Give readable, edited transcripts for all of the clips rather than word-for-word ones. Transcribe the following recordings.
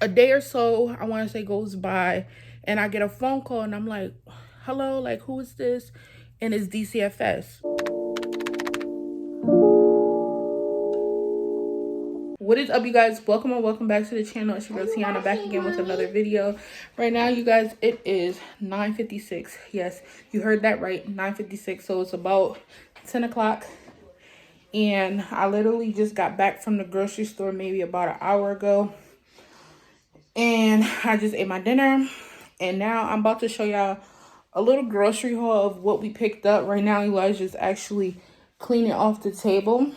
a day or so, I want to say, goes by, and I get a phone call, and I'm like, hello, like, who is this? And it's DCFS. What is up, you guys? Welcome and welcome back to the channel. It's your girl Tiana, back again with another video. Right now, you guys, it is 9:56. Yes, you heard that right, 9:56. So it's about 10 o'clock. And I literally just got back from the grocery store maybe about an hour ago. And I just ate my dinner. And now I'm about to show y'all a little grocery haul of what we picked up. Right now, Elijah's actually cleaning off the table.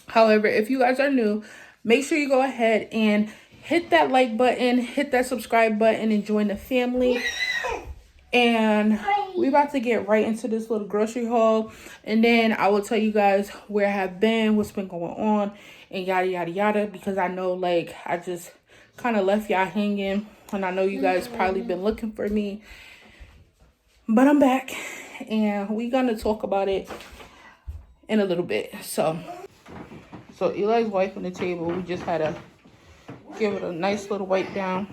However, if you guys are new, make sure you go ahead and hit that like button, hit that subscribe button, and join the family. And we're about to get right into this little grocery haul. And then I will tell you guys where I have been, what's been going on, and yada, yada, yada. Because I know, like, I just kind of left y'all hanging. And I know you guys probably been looking for me. But I'm back. And we're going to talk about it in a little bit. So Eli's wiping the table. We just had to give it a nice little wipe down.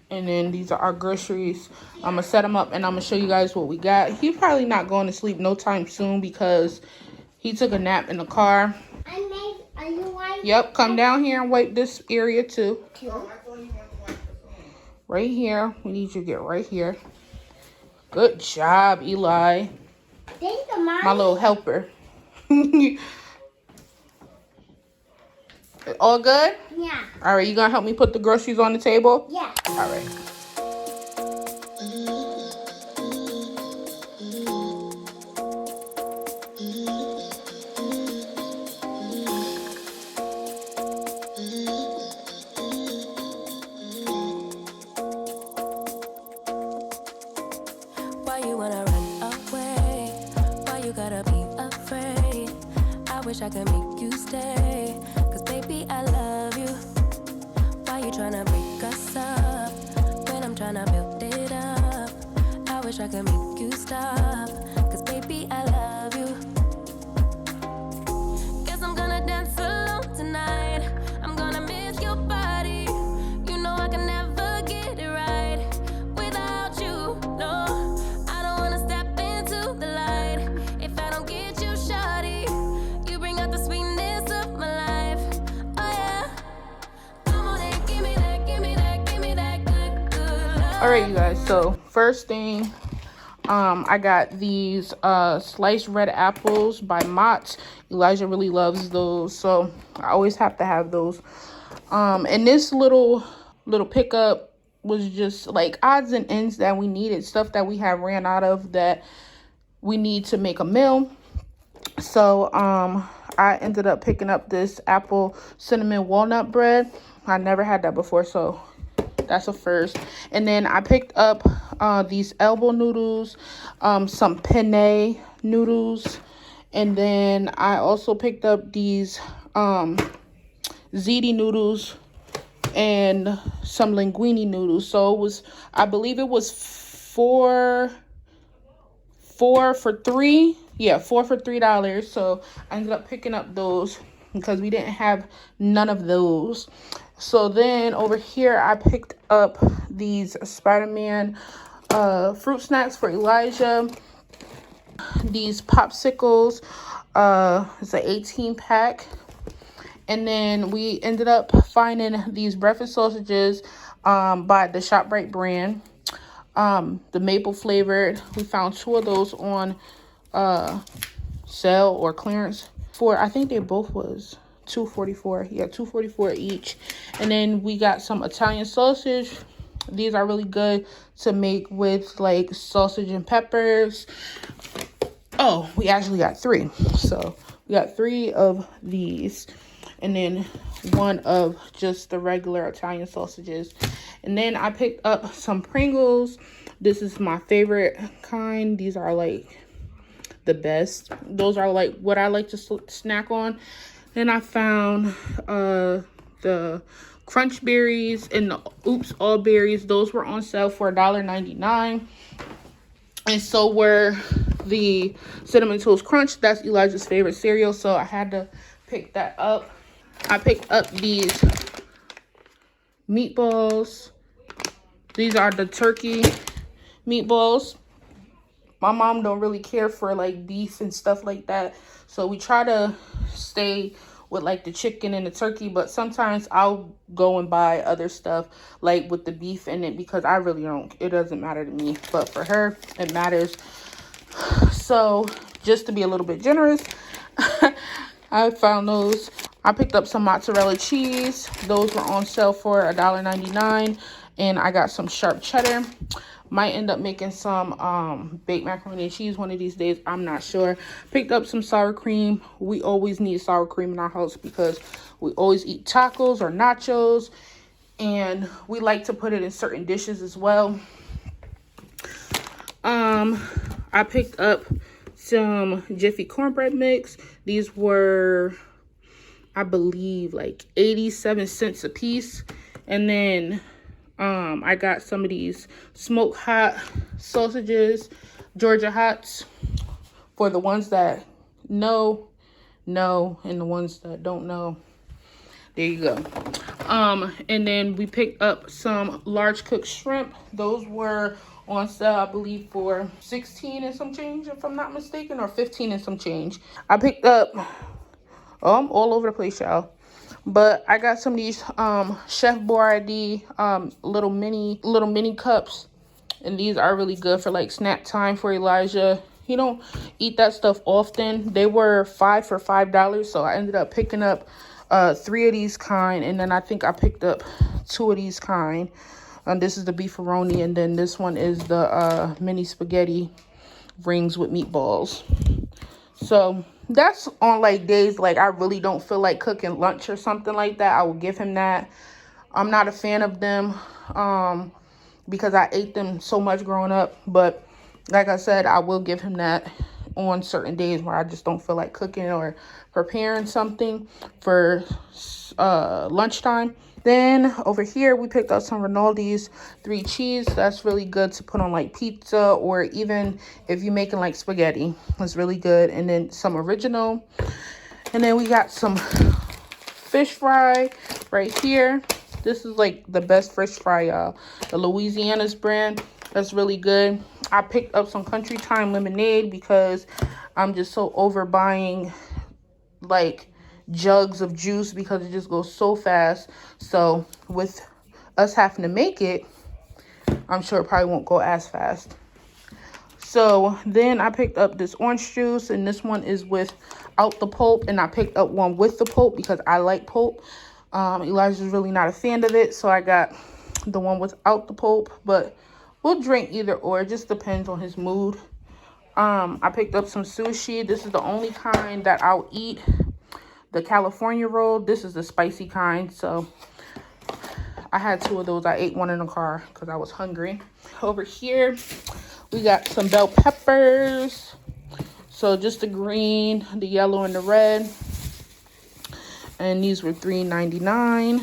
And then these are our groceries. I'm going to set them up and I'm going to show you guys what we got. He's probably not going to sleep no time soon because he took a nap in the car. Are you wiping? Yep, come down here and wipe this area too. Right here. We need you to get right here. Good job, Eli. Thank you, Mom. My little helper. All good? Yeah. All right, you gonna help me put the groceries on the table? Yeah. All right. Why you wanna run away? Why you gotta be afraid? I wish I could make you stay. Cause baby, I love you. Why you tryna break us up when I'm tryna build it up? I wish I could make you stop. Cause baby, I love you. Guess I'm gonna dance alone tonight. I'm gonna miss your body. You know I can never get it right without you. No, I don't wanna step into the light if I don't get you, shawty. You bring out the sweetness of my life. Oh yeah. Come on and give me that, give me that, give me that good, good love. All right, you guys. So first thing, I got these sliced red apples by Mott's. Elijah really loves those, so I always have to have those. And this little pickup was just like odds and ends that we needed, stuff that we have ran out of that we need to make a meal. So I ended up picking up this apple cinnamon walnut bread. I never had that before, so that's a first. And then I picked up these elbow noodles, some penne noodles, and then I also picked up these ziti noodles and some linguine noodles. So it was, I believe it was four for $3. Yeah, 4 for $3. So I ended up picking up those because we didn't have none of those. So then over here, I picked up these Spider-Man fruit snacks for Elijah. These popsicles, it's an 18 pack. And then we ended up finding these breakfast sausages by the ShopRite brand. The maple flavored. We found 2 of those on sale or clearance for, I think they both was $2.44. Yeah, $2.44 each. And then we got some Italian sausage. These are really good to make with like sausage and peppers. Oh, we actually got 3. So we got 3 of these, and then 1 of just the regular Italian sausages. And then I picked up some Pringles. This is my favorite kind. These are like the best. Those are like what I like to snack on. Then I found the Crunch Berries and the Oops All Berries. Those were on sale for $1.99. And so were the Cinnamon Toast Crunch. That's Elijah's favorite cereal, so I had to pick that up. I picked up these meatballs. These are the turkey meatballs. My mom don't really care for like beef and stuff like that, so we try to stay with like the chicken and the turkey, but sometimes I'll go and buy other stuff like with the beef in it, because I really don't, it doesn't matter to me, but for her it matters. So just to be a little bit generous, I found those. I picked up some mozzarella cheese. Those were on sale for $1.99, and I got some sharp cheddar. Might end up making some baked macaroni and cheese one of these days. I'm not sure. Picked up some sour cream. We always need sour cream in our house because we always eat tacos or nachos, and we like to put it in certain dishes as well. I picked up some Jiffy cornbread mix. These were, I believe, like 87 cents a piece. And then I got some of these smoked hot sausages, Georgia Hots, for the ones that know, and the ones that don't know. There you go. And then we picked up some large cooked shrimp. Those were on sale, I believe, for 16 and some change, if I'm not mistaken, or 15 and some change. I picked up, I'm all over the place, y'all. But I got some of these Chef Boyardee little mini cups, and these are really good for like snack time for Elijah. He don't eat that stuff often. They were $5 for $5, so I ended up picking up 3 of these kind, and then I think I picked up 2 of these kind. This is the beefaroni, and then this one is the mini spaghetti rings with meatballs. So that's on like days like I really don't feel like cooking lunch or something like that. I will give him that. I'm not a fan of them because I ate them so much growing up, but like I said, I will give him that on certain days where I just don't feel like cooking or preparing something for lunchtime. Then over here we picked up some Rinaldi's 3 cheese. That's really good to put on like pizza, or even if you're making like spaghetti. It's really good. And then some original. And then we got some fish fry right here. This is like the best fish fry, y'all. The Louisiana's brand. That's really good. I picked up some Country Time lemonade because I'm just so over buying like jugs of juice because it just goes so fast. So with us having to make it, I'm sure it probably won't go as fast. So then I picked up this orange juice, and this one is without the pulp, and I picked up one with the pulp because I like pulp. Elijah's really not a fan of it, so I got the one without the pulp, but we'll drink either or. It just depends on his mood. I picked up some sushi. This is the only kind that I'll eat. The California roll. This is the spicy kind, so I had 2 of those. I ate one in the car because I was hungry. Over here, we got some bell peppers. So just the green, the yellow, and the red. And these were $3.99.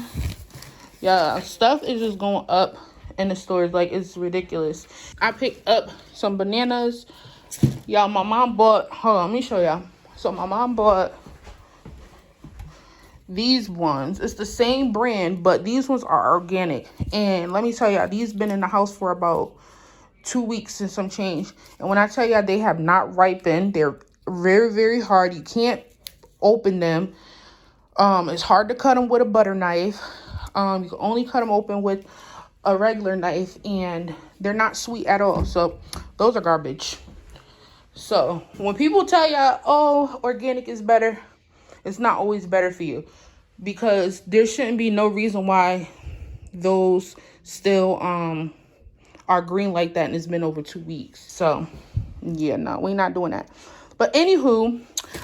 Yeah, stuff is just going up in the stores. Like, it's ridiculous. I picked up some bananas. Y'all, my mom bought, hold on, let me show y'all. So my mom bought these ones. It's the same brand, but these ones are organic. And let me tell y'all, these been in the house for about 2 weeks and some change. And when I tell y'all they have not ripened, they're very, very hard. You can't open them. It's hard to cut them with a butter knife. You can only cut them open with a regular knife, and they're not sweet at all. So those are garbage. So when people tell y'all, oh, organic is better, it's not always better for you, because there shouldn't be no reason why those still are green like that, and it's been over 2 weeks. So yeah, no, we're not doing that. But anywho,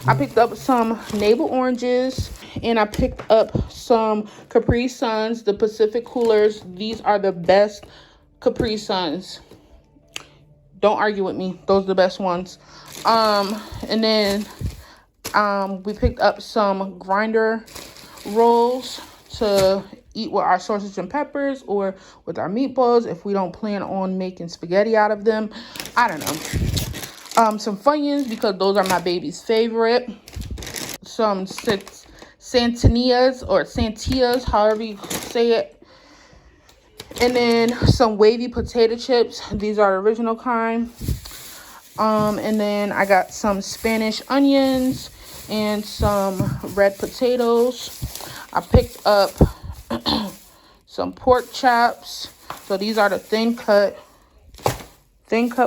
I picked up some navel oranges, and I picked up some Capri Suns, the Pacific Coolers. These are the best Capri Suns. Don't argue with me. Those are the best ones. And then we picked up some grinder rolls to eat with our sausage and peppers or with our meatballs if we don't plan on making spaghetti out of them. I don't know. Some Funyuns because those are my baby's favorite. Some Santillas or Santillas, however you say it. And then some wavy potato chips. These are the original kind. And then I got some Spanish onions and some red potatoes. I picked up some pork chops. So these are the thin cut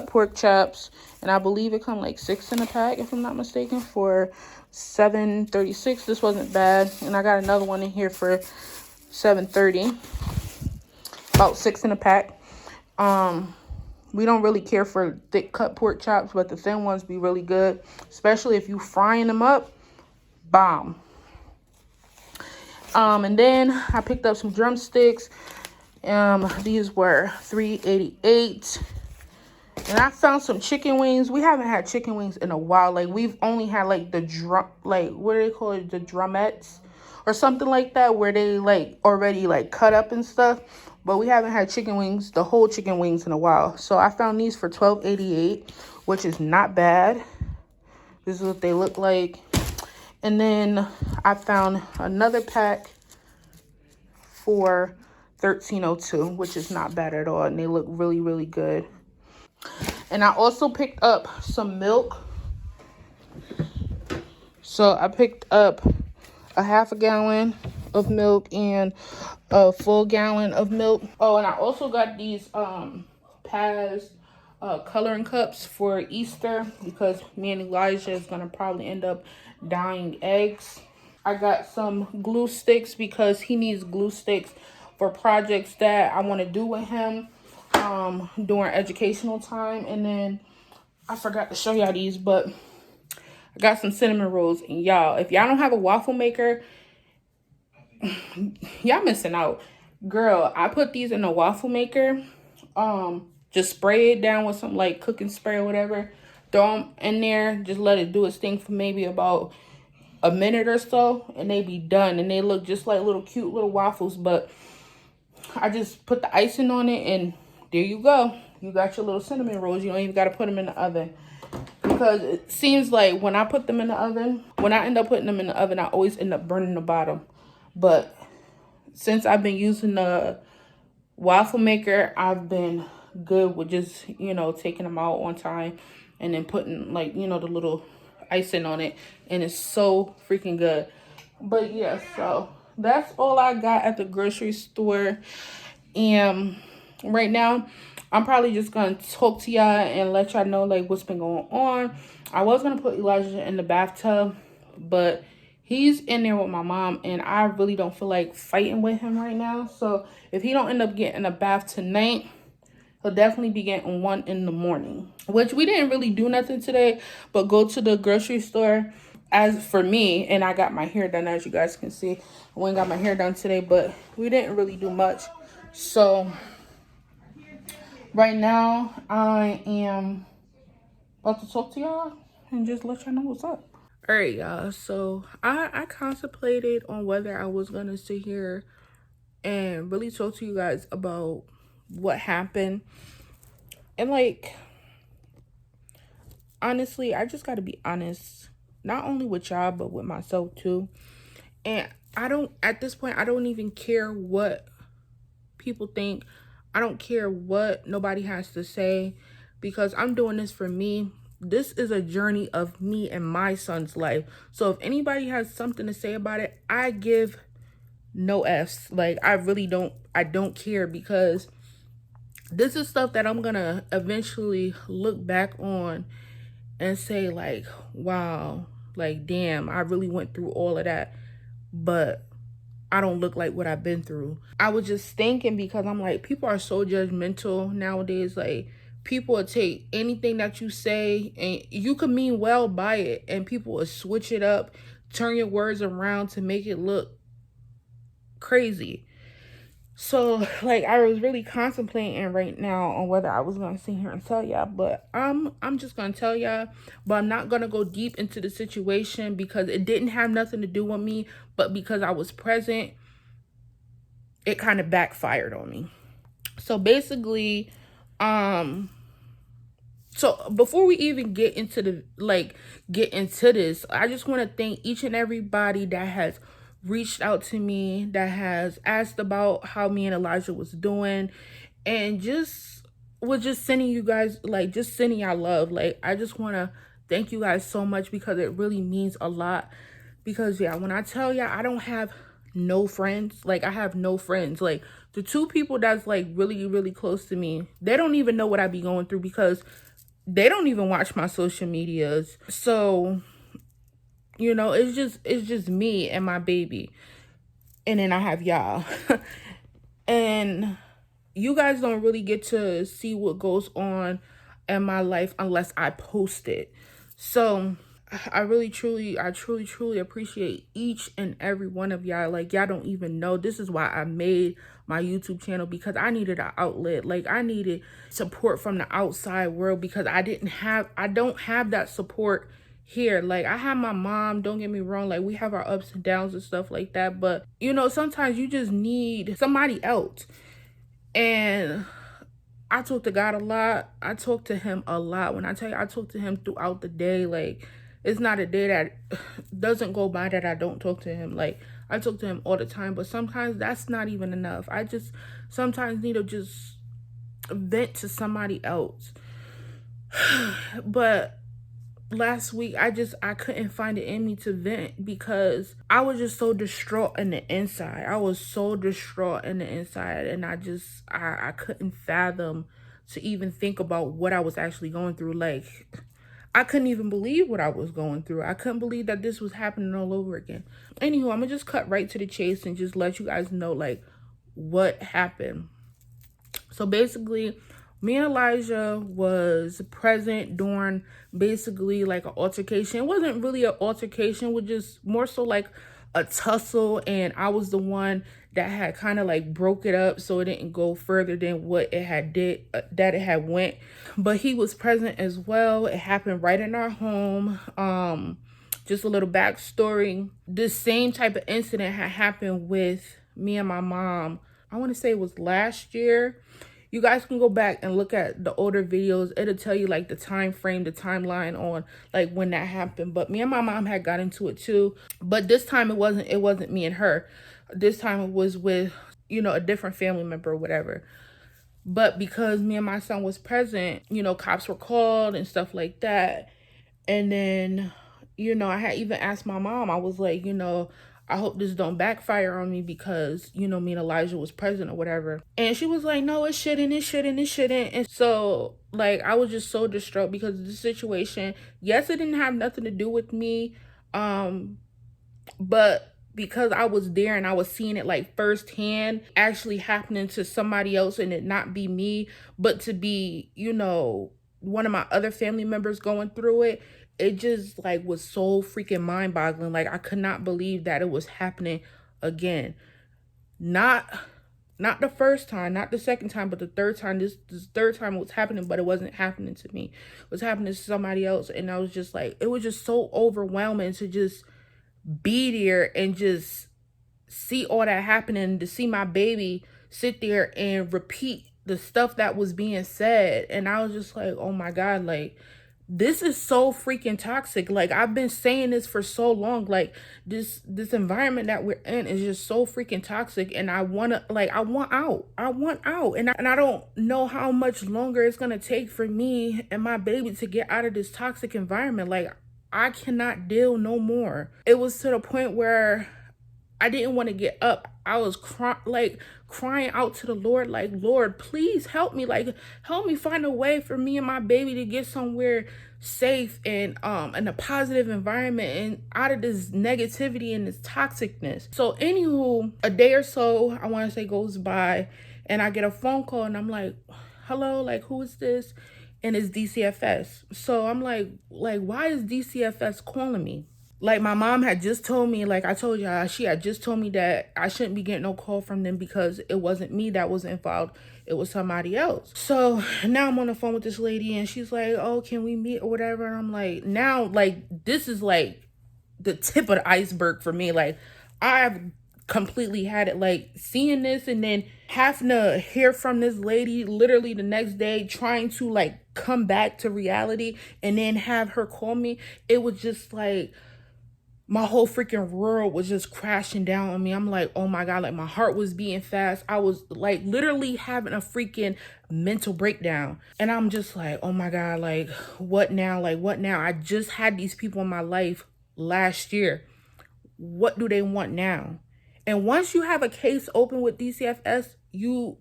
pork chops, and I believe it comes like 6 in a pack, if I'm not mistaken, for $7.36. This wasn't bad. And I got another one in here for $7.30, about 6 in a pack. We don't really care for thick cut pork chops, but the thin ones be really good, especially if you frying them up. Bomb. And then I picked up some drumsticks. These were $3.88. And I found some chicken wings. We haven't had chicken wings in a while. Like, we've only had like the what do they call it? The drumettes or something like that, where they like already like cut up and stuff. But we haven't had chicken wings, the whole chicken wings, in a while. So I found these for $12.88, which is not bad. This is what they look like. And then I found another pack for $13.02, which is not bad at all. And they look really, really good. And I also picked up some milk. So I picked up a half a gallon of milk and a full gallon of milk. Oh, and I also got these Paz coloring cups for Easter, because me and Elijah is gonna probably end up dyeing eggs. I got some glue sticks because he needs glue sticks for projects that I want to do with him during educational time. And then I forgot to show y'all these, but I got some cinnamon rolls. And y'all, if y'all don't have a waffle maker, y'all missing out. Girl, I put these in a waffle maker. Just spray it down with some like cooking spray or whatever. Throw them in there. Just let it do its thing for maybe about a minute or so, and they be done. And they look just like little cute little waffles. But I just put the icing on it, and there you go. You got your little cinnamon rolls. You don't even got to put them in the oven. Because it seems like when I put them in the oven, when I end up putting them in the oven, I always end up burning the bottom. But since I've been using the waffle maker, I've been good with just, you know, taking them out on time and then putting, like, you know, the little icing on it. And it's so freaking good. But yeah, so that's all I got at the grocery store. And right now, I'm probably just going to talk to y'all and let y'all know, like, what's been going on. I was going to put Elijah in the bathtub, but he's in there with my mom, and I really don't feel like fighting with him right now. So if he don't end up getting a bath tonight, he'll definitely be getting one in the morning. Which we didn't really do nothing today, but go to the grocery store. As for me, and I got my hair done, as you guys can see. I went and got my hair done today, but we didn't really do much. So right now, I am about to talk to y'all and just let y'all know what's up. All right, y'all. So I contemplated on whether I was going to sit here and really talk to you guys about what happened. And, like, honestly, I just got to be honest, not only with y'all, but with myself too. And at this point, I don't even care what people think. I don't care what nobody has to say, because I'm doing this for me. This is a journey of me and my son's life. So if anybody has something to say about it, I give no F's. Like, I don't care, because this is stuff that I'm gonna eventually look back on and say, like, wow, like, damn, I really went through all of that, but I don't look like what I've been through. I was just thinking, because I'm like, people are so judgmental nowadays. Like, people will take anything that you say, and you could mean well by it, and people will switch it up, turn your words around to make it look crazy. So, like, I was really contemplating right now on whether I was gonna sit here and tell y'all, but I'm just gonna tell y'all. But I'm not gonna go deep into the situation, because it didn't have nothing to do with me, but because I was present, it kind of backfired on me. So basically, so before we even get into this, I just want to thank each and everybody that has reached out to me, that has asked about how me and Elijah was doing, and just sending you guys, like, just sending y'all love. Like, I just want to thank you guys so much, because it really means a lot. Because yeah, when I tell y'all I don't have no friends, like, I have no friends. Like, the two people that's like really, really close to me, they don't even know what I be going through, because they don't even watch my social medias. So, you know, it's just me and my baby. And then I have y'all. And you guys don't really get to see what goes on in my life unless I post it. So I truly appreciate each and every one of y'all. Like, y'all don't even know. This is why I made my YouTube channel, because I needed an outlet. Like, I needed support from the outside world, because I don't have that support here. Like, I have my mom, don't get me wrong, like, we have our ups and downs and stuff like that, but you know, sometimes you just need somebody else. And I talk to God a lot. I talk to him a lot. When I tell you I talk to him throughout the day, like, it's not a day that doesn't go by that I don't talk to him. Like, I talk to him all the time, but sometimes that's not even enough. I just sometimes need to just vent to somebody else. But last week I couldn't find it in me to vent, because I was just so distraught in the inside. I was so distraught in the inside, and I couldn't fathom to even think about what I was actually going through. Like, I couldn't even believe what I was going through. I couldn't believe that this was happening all over again. Anywho, I'm gonna just cut right to the chase and just let you guys know, like, what happened. So basically, me and Elijah was present during basically like an altercation. It wasn't really an altercation, it was just more so like a tussle, and I was the one that had kind of like broke it up so it didn't go further than what it had that it had went. But he was present as well. It happened right in our home. Just a little backstory. This same type of incident had happened with me and my mom. I want to say it was last year. You guys can go back and look at the older videos. It'll tell you like the time frame, the timeline on like when that happened. But me and my mom had got into it too. But this time it wasn't me and her. This time it was with, you know, a different family member or whatever. But because me and my son was present, you know, cops were called and stuff like that. And then, you know, I had even asked my mom, I was like, you know, I hope this don't backfire on me, because, you know, me and Elijah was present or whatever. And she was like, no, it shouldn't. And so, like, I was just so distraught because of the situation. Yes, it didn't have nothing to do with me. But because I was there and I was seeing it like firsthand actually happening to somebody else, and it not be me, but to be, you know, one of my other family members going through it, it just like was so freaking mind-boggling. Like, I could not believe that it was happening again. Not the first time, not the second time, but the third time. This third time it was happening, but it wasn't happening to me. It was happening to somebody else. And I was just like, it was just so overwhelming to just be there and just see all that happening, to see my baby sit there and repeat the stuff that was being said. And I was just like, oh my God, like, this is so freaking toxic. Like, I've been saying this for so long. Like, this environment that we're in is just so freaking toxic, and I want out. And I don't know how much longer it's gonna take for me and my baby to get out of this toxic environment. Like, I cannot deal no more. It was to the point where I didn't want to get up. I was crying out to the Lord, like, Lord, please help me. Like, help me find a way for me and my baby to get somewhere safe and in a positive environment and out of this negativity and this toxicness. So anywho, a day or so, I want to say, goes by, and I get a phone call, and I'm like, hello, like, who is this? And it's DCFS. So I'm like, why is DCFS calling me? Like, my mom had just told me, like I told y'all, she had just told me that I shouldn't be getting no call from them because it wasn't me that was involved. It was somebody else. So now I'm on the phone with this lady, and she's like, oh, can we meet or whatever? And I'm like, now, like, this is like the tip of the iceberg for me. Like, I've completely had it, like, seeing this and then having to hear from this lady literally the next day, trying to like come back to reality, and then have her call me. It was just like, my whole freaking world was just crashing down on me. I'm like, oh my God, like my heart was beating fast. I was like literally having a freaking mental breakdown. And I'm just like, oh my God, like what now? Like what now? I just had these people in my life last year. What do they want now? And once you have a case open with DCFS, you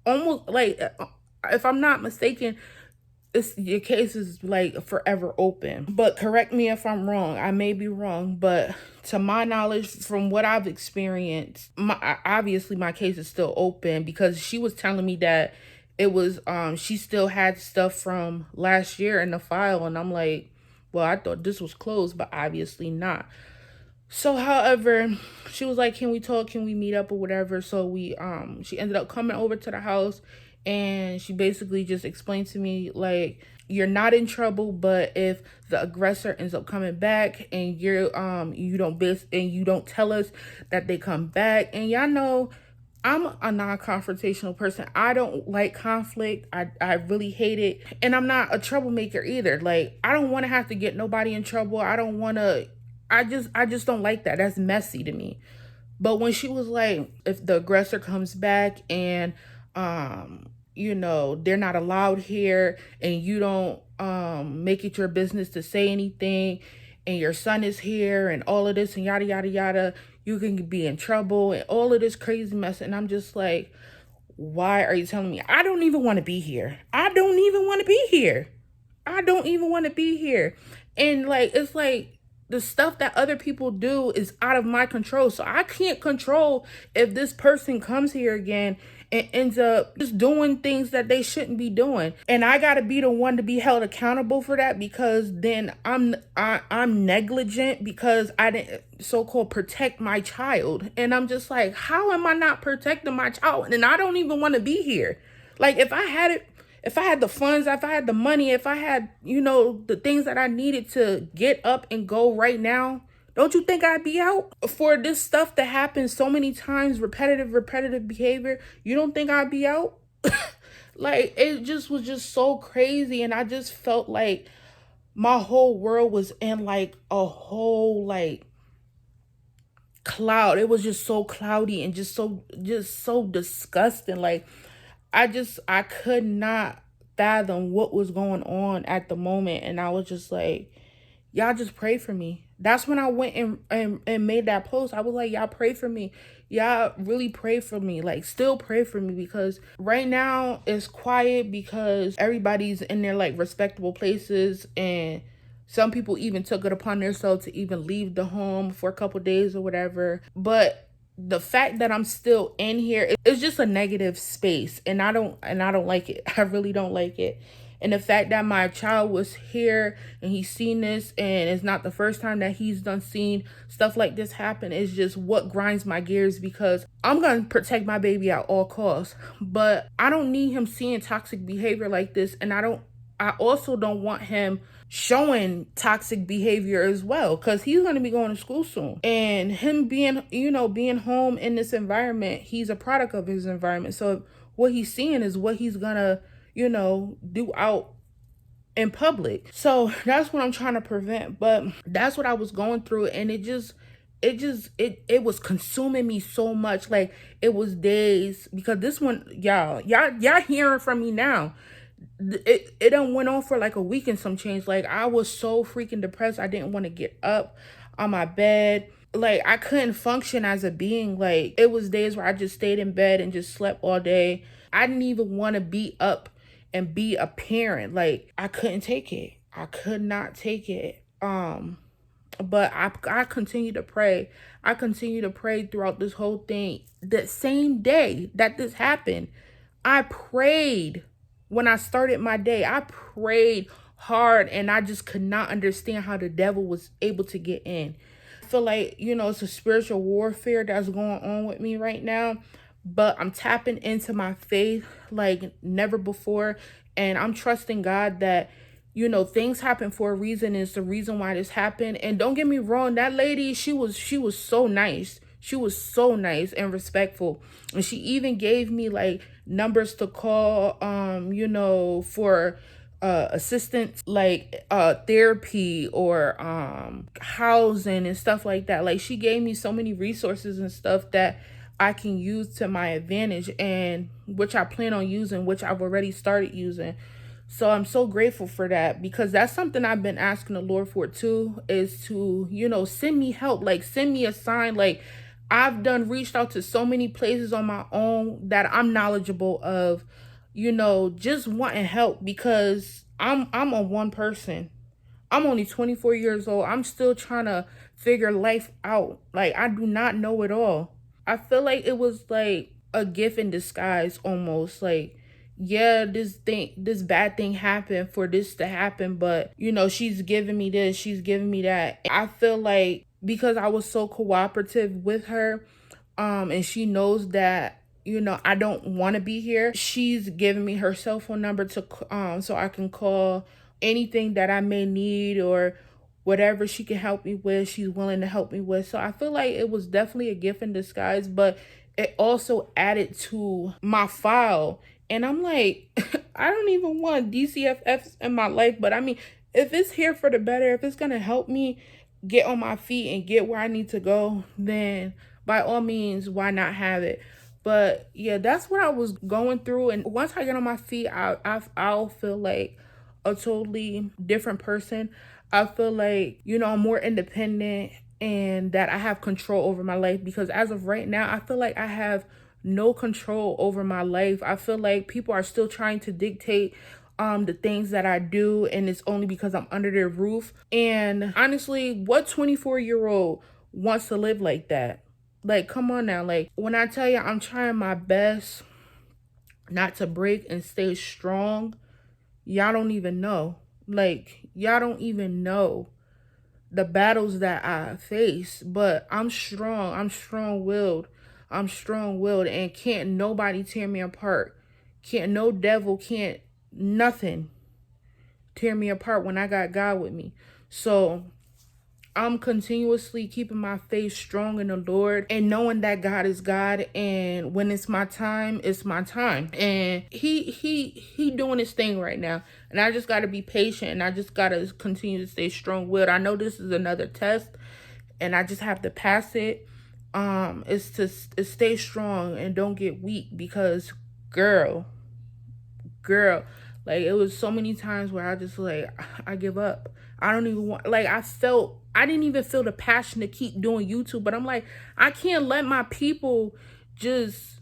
almost like, if I'm not mistaken, your case is like forever open. But correct me if I'm wrong. I may be wrong, but to my knowledge, from what I've experienced, obviously my case is still open, because she was telling me that it was she still had stuff from last year in the file, and I'm like, well, I thought this was closed, but obviously not. So, however, she was like, can we talk? Can we meet up or whatever? So she ended up coming over to the house, and she basically just explained to me, like, you're not in trouble, but if the aggressor ends up coming back and you don't tell us that they come back, and y'all know I'm a non-confrontational person. I don't like conflict. I really hate it. And I'm not a troublemaker either. Like, I don't want to have to get nobody in trouble. I don't want to, I just don't like that. That's messy to me. But when she was like, if the aggressor comes back and, they're not allowed here, and you don't make it your business to say anything, and your son is here and all of this and yada, yada, yada, you can be in trouble and all of this crazy mess. And I'm just like, why are you telling me? I don't even want to be here. I don't even want to be here. I don't even want to be here. And like, it's like the stuff that other people do is out of my control. So I can't control if this person comes here again and ends up just doing things that they shouldn't be doing. And I got to be the one to be held accountable for that, because then I'm negligent because I didn't so-called protect my child. And I'm just like, how am I not protecting my child? And I don't even want to be here. Like, if I had the funds, if I had the money, if I had, the things that I needed to get up and go right now, don't you think I'd be out? For this stuff that happens so many times, repetitive behavior, you don't think I'd be out? Like, it just was just so crazy. And I just felt like my whole world was in like a whole like cloud. It was just so cloudy and just so disgusting. Like, I could not fathom what was going on at the moment. And I was just like, y'all just pray for me. That's when I went and made that post. I was like, y'all pray for me. Y'all really pray for me. Like, still pray for me, because right now it's quiet because everybody's in their like respectable places, and some people even took it upon themselves to even leave the home for a couple days or whatever. But the fact that I'm still in here is just a negative space, and I don't like it. I really don't like it. And the fact that my child was here and he's seen this, and it's not the first time that he's seen stuff like this happen, is just what grinds my gears, because I'm going to protect my baby at all costs. But I don't need him seeing toxic behavior like this. And I also don't want him showing toxic behavior as well, because he's going to be going to school soon. And him being home in this environment, he's a product of his environment. So what he's seeing is what he's going to do out in public. So that's what I'm trying to prevent. But that's what I was going through, and it was consuming me so much. Like, it was days, because this one, y'all hearing from me now. It done went on for like a week and some change. Like, I was so freaking depressed. I didn't want to get up on my bed. Like, I couldn't function as a being. Like, it was days where I just stayed in bed and just slept all day. I didn't even want to be up and be a parent. Like, I couldn't take it. I could not take it. But I continue to pray. I continue to pray throughout this whole thing. That same day that this happened, I prayed. When I started my day, I prayed hard, and I just could not understand how the devil was able to get in. I feel like, it's a spiritual warfare that's going on with me right now, but I'm tapping into my faith like never before. And I'm trusting God that, things happen for a reason. It's the reason why this happened. And don't get me wrong, that lady, she was so nice. She was so nice and respectful. And she even gave me like numbers to call, for assistance, like therapy or housing and stuff like that. Like, she gave me so many resources and stuff that I can use to my advantage, and which I plan on using, which I've already started using. So I'm so grateful for that, because that's something I've been asking the Lord for too, is to, send me help, like send me a sign. Like, I've reached out to so many places on my own that I'm knowledgeable of, just wanting help, because I'm a one person. I'm only 24 years old. I'm still trying to figure life out. Like, I do not know it all. I feel like it was like a gift in disguise almost. Like, yeah, this bad thing happened for this to happen, but she's giving me this, she's giving me that. I feel like because I was so cooperative with her, and she knows that I don't want to be here, she's giving me her cell phone number to so I can call anything that I may need, or whatever she can help me with, she's willing to help me with. So I feel like it was definitely a gift in disguise, but it also added to my file. And I'm like, I don't even want DCFS in my life, but I mean, if it's here for the better, if it's gonna help me get on my feet and get where I need to go, then by all means, why not have it? But yeah, that's what I was going through. And once I get on my feet, I'll feel like a totally different person. I feel like, I'm more independent, and that I have control over my life, because as of right now, I feel like I have no control over my life. I feel like people are still trying to dictate the things that I do, and it's only because I'm under their roof. And honestly, what 24-year-old wants to live like that? Like, come on now. Like, when I tell you I'm trying my best not to break and stay strong, y'all don't even know. Like, y'all don't even know the battles that I face, but I'm strong. I'm strong-willed. I'm strong-willed, and can't nobody tear me apart. No devil, can't nothing tear me apart when I got God with me. So I'm continuously keeping my faith strong in the Lord, and knowing that God is God, and when it's my time, it's my time. And he doing his thing right now. And I just got to be patient, and I just got to continue to stay strong-willed. I know this is another test, and I just have to pass it. It's to stay strong and don't get weak, because girl, like, it was so many times where I just like, I give up. I don't even want, like, I didn't even feel the passion to keep doing YouTube, but I'm like, I can't let my people just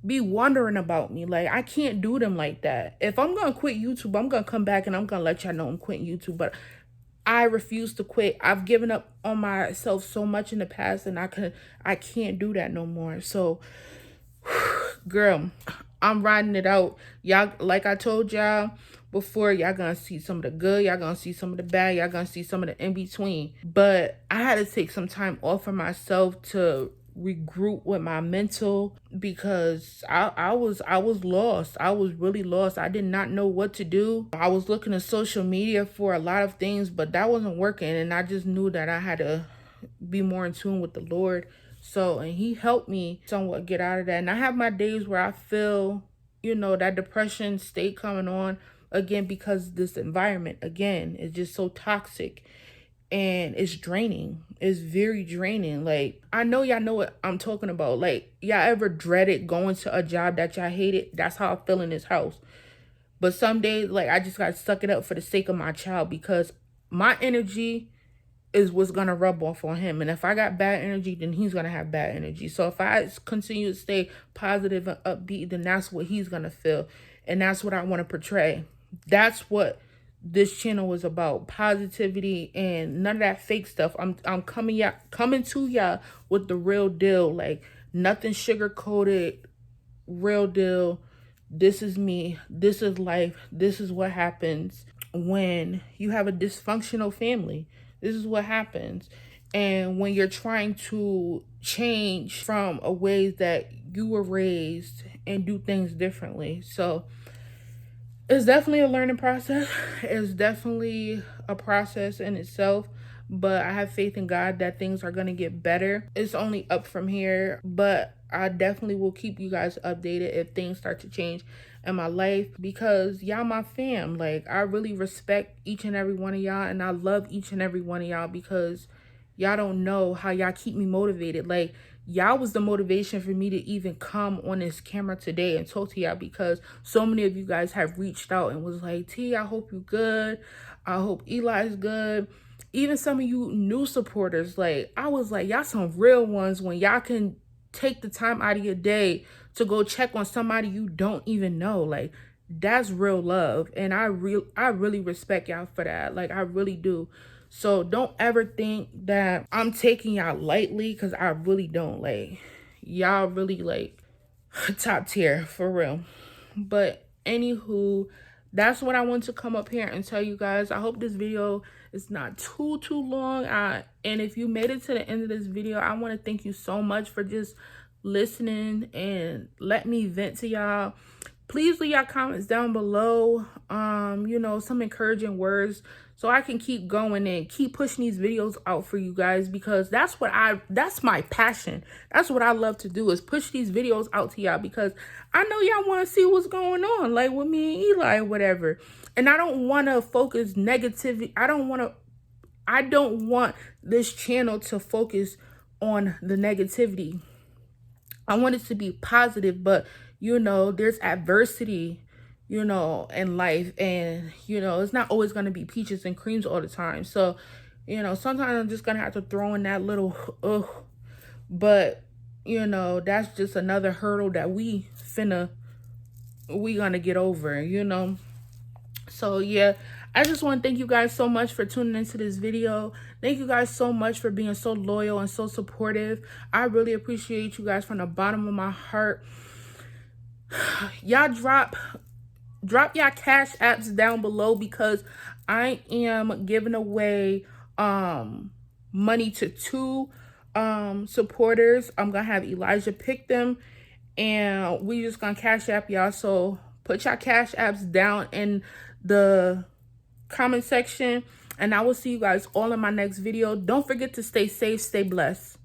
be wondering about me. Like, I can't do them like that. If I'm going to quit YouTube, I'm going to come back and I'm going to let y'all know I'm quitting YouTube, but I refuse to quit. I've given up on myself so much in the past, and I can't do that no more. So, girl, I'm riding it out. Y'all, like I told y'all before, y'all gonna see some of the good, y'all gonna see some of the bad, y'all gonna see some of the in between. But I had to take some time off for myself to regroup with my mental, because I was lost. I was really lost. I did not know what to do. I was looking at social media for a lot of things, but that wasn't working, and I just knew that I had to be more in tune with the Lord. So, and he helped me somewhat get out of that. And I have my days where I feel, that depression stay coming on again, because this environment, again, is just so toxic, and it's draining. It's very draining. Like, I know y'all know what I'm talking about. Like, y'all ever dreaded going to a job that y'all hated? That's how I feel in this house. But some days, like, I just got to suck it up for the sake of my child, because my energy is what's gonna rub off on him. And if I got bad energy, then he's gonna have bad energy. So if I continue to stay positive and upbeat, then that's what he's gonna feel. And that's what I want to portray. That's what this channel is about. Positivity and none of that fake stuff. I'm coming to y'all with the real deal. Like, nothing sugar coated, real deal. This is me. This is life. This is what happens when you have a dysfunctional family. This is what happens. And when you're trying to change from a way that you were raised and do things differently. So it's definitely a learning process. It's definitely a process in itself. but I have faith in God that things are going to get better. It's only up from here, but I definitely will keep you guys updated if things start to change in my life, because y'all my fam. Like, I really respect each and every one of y'all, and I love each and every one of y'all, because y'all don't know how y'all keep me motivated. Like, y'all was the motivation for me to even come on this camera today and talk to y'all, because so many of you guys have reached out and was like, T, I hope you good. I hope Eli's good. Even some of you new supporters, like, I was like, y'all some real ones when y'all can take the time out of your day to go check on somebody you don't even know. Like, that's real love, and I really respect y'all for that. Like, I really do. So don't ever think that I'm taking y'all lightly, because I really don't. Like, y'all really, like, top tier for real. But anywho, that's what I want to come up here and tell you guys. I hope this video is not too long. And if you made it to the end of this video, I want to thank you so much for just listening and let me vent to y'all. Please leave your comments down below, you know, some encouraging words, so I can keep going and keep pushing these videos out for you guys, because that's my passion. That's what I love to do, is push these videos out to y'all, because I know y'all want to see what's going on, like with me and Eli or whatever. And I don't want to focus negativity. I don't want this channel to focus on the negativity. I want it to be positive, but you know, there's adversity, you know, in life, and you know, it's not always going to be peaches and creams all the time. So, you know, sometimes I'm just going to have to throw in that little but you know, that's just another hurdle that we gonna get over, you know. So yeah, I just want to thank you guys so much for tuning into this video. Thank you guys so much for being so loyal and so supportive. I really appreciate you guys from the bottom of my heart. Y'all drop y'all cash apps down below, because I am giving away money to 2 supporters. I'm gonna have Elijah pick them, and we just gonna cash app y'all. So put y'all cash apps down in the comment section, and I will see you guys all in my next video. Don't forget to stay safe, stay blessed.